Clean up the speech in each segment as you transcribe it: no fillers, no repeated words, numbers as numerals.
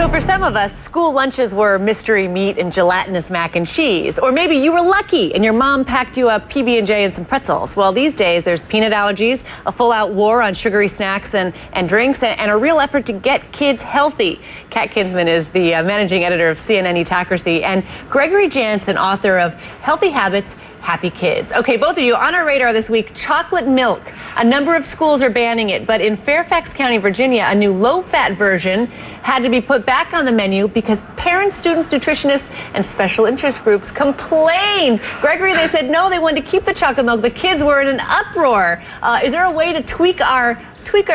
for some of us, school lunches were mystery meat and gelatinous mac and cheese. Or maybe you were lucky and your mom packed you a PB&J and some pretzels. Well, these days there's peanut allergies, a full-out war on sugary snacks and drinks, and a real effort to get kids healthy. Kat Kinsman is the managing editor of CNN Etocracy, and Gregory Jansen, author of Healthy Habits, Happy Kids. Okay, both of you, on our radar this week, chocolate milk. A number of schools are banning it, but in Fairfax County, Virginia, a new low-fat version had to be put back on the menu because parents, students, nutritionists, and special interest groups complained. Gregory, they said no, they wanted to keep the chocolate milk. The kids were in an uproar. Is there a way to tweak our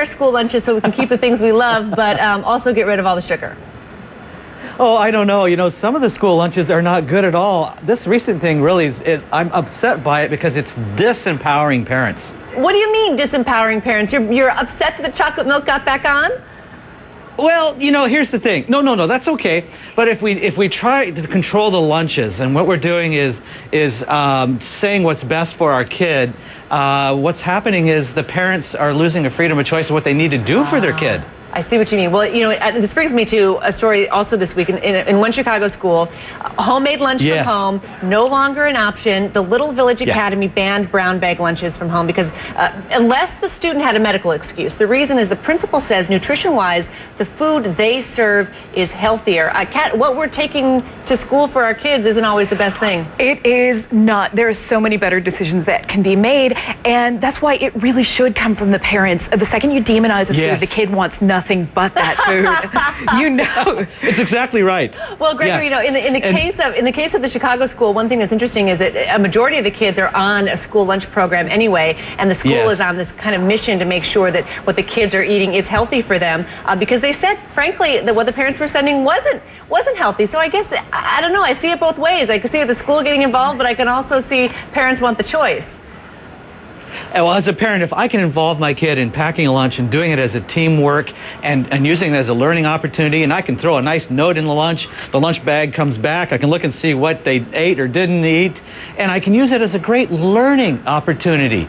school lunches so we can keep the things we love, but also get rid of all the sugar? Oh, I don't know. You know, some of the school lunches are not good at all. This recent thing really is I'm upset by it because it's disempowering parents. What do you mean disempowering parents? You're upset that the chocolate milk got back on? Well, you know, here's the thing. No, that's okay. But if we try to control the lunches, and what we're doing is saying what's best for our kid, what's happening is the parents are losing a freedom of choice of what they need to do for their kid. I see what you mean. Well, you know, this brings me to a story also this week in one Chicago school. Homemade lunch from home, no longer an option. The Little Village Academy banned brown bag lunches from home because unless the student had a medical excuse. The reason is the principal says nutrition-wise, the food they serve is healthier. Kat, what we're taking to school for our kids isn't always the best thing. It is not. There are so many better decisions that can be made, and that's why it really should come from the parents. The second you demonize a food, the kid wants nothing but that food. You know, it's exactly right. Well, Gregory, you know, in the case of the Chicago school, one thing that's interesting is that a majority of the kids are on a school lunch program anyway, and the school is on this kind of mission to make sure that what the kids are eating is healthy for them, because they said, frankly, that what the parents were sending wasn't healthy. So I guess I don't know. I see it both ways. I can see the school getting involved, but I can also see parents want the choice. Well, as a parent, if I can involve my kid in packing a lunch and doing it as a teamwork and using it as a learning opportunity, and I can throw a nice note in the lunch bag comes back, I can look and see what they ate or didn't eat, and I can use it as a great learning opportunity.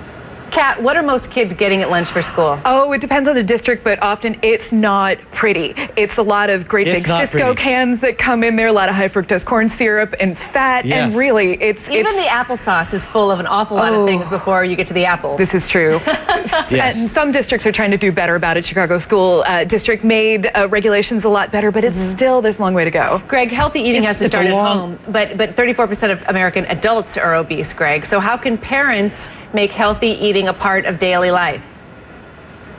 Kat, what are most kids getting at lunch for school? Oh, it depends on the district, but often it's not pretty. It's a lot of great big Cisco cans that come in there, a lot of high fructose corn syrup and fat, and really it's... Even the applesauce is full of an awful lot of things before you get to the apples. This is true. And some districts are trying to do better about it. Chicago School District made regulations a lot better, but it's still, there's a long way to go. Greg, healthy eating has to start at home, but 34% of American adults are obese, Greg. So how can parents make healthy eating a part of daily life?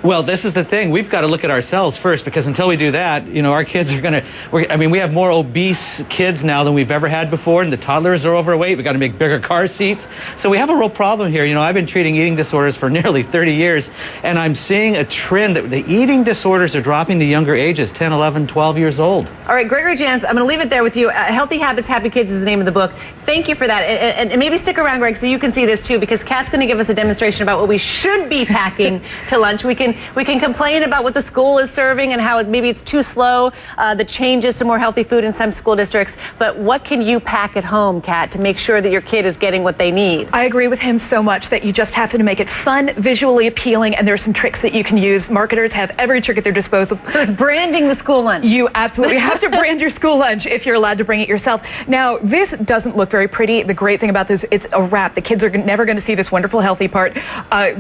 Well, this is the thing. We've got to look at ourselves first, because until we do that, you know, our kids are going to... we have more obese kids now than we've ever had before, and the toddlers are overweight. We've got to make bigger car seats. So we have a real problem here. You know, I've been treating eating disorders for nearly 30 years, and I'm seeing a trend that the eating disorders are dropping to younger ages, 10, 11, 12 years old. All right, Gregory Jansen, I'm going to leave it there with you. Healthy Habits, Happy Kids is the name of the book. Thank you for that. And maybe stick around, Greg, so you can see this too, because Kat's going to give us a demonstration about what we should be packing to lunch. We can complain about what the school is serving and how maybe it's too slow, the changes to more healthy food in some school districts. But what can you pack at home, Kat, to make sure that your kid is getting what they need? I agree with him so much that you just have to make it fun, visually appealing, and there's some tricks that you can use. Marketers have every trick at their disposal. So it's branding the school lunch. You absolutely have to brand your school lunch if you're allowed to bring it yourself. Now, this doesn't look very pretty. The great thing about this, it's a wrap. The kids are never going to see this wonderful healthy part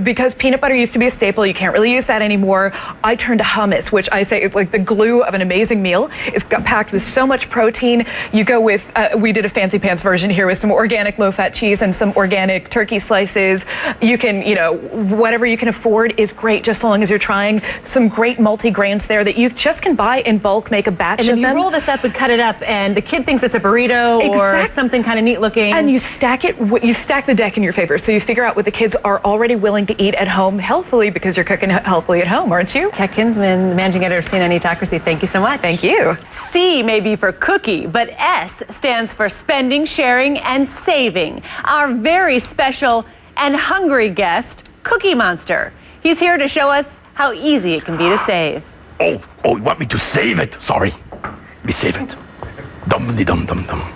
because peanut butter used to be a staple. You can't really use that anymore. I turned to hummus, which I say is like the glue of an amazing meal. It's packed with so much protein. You go with, we did a fancy pants version here with some organic low-fat cheese and some organic turkey slices. You can, you know, whatever you can afford is great, just so long as you're trying some great multi-grains there that you just can buy in bulk, make a batch of them. And then you roll this up and cut it up, and the kid thinks it's a burrito or something kind of neat looking. And you stack it, you stack the deck in your favor. So you figure out what the kids are already willing to eat at home healthily because you're cooking healthily at home, aren't you? Kat Kinsman, the managing editor of CNN Etocracy, thank you so much. Thank you. C may be for cookie, but S stands for spending, sharing, and saving. Our very special and hungry guest, Cookie Monster. He's here to show us how easy it can be to save. Oh, you want me to save it? Sorry. Let me save it. Dum-de-dum-dum-dum.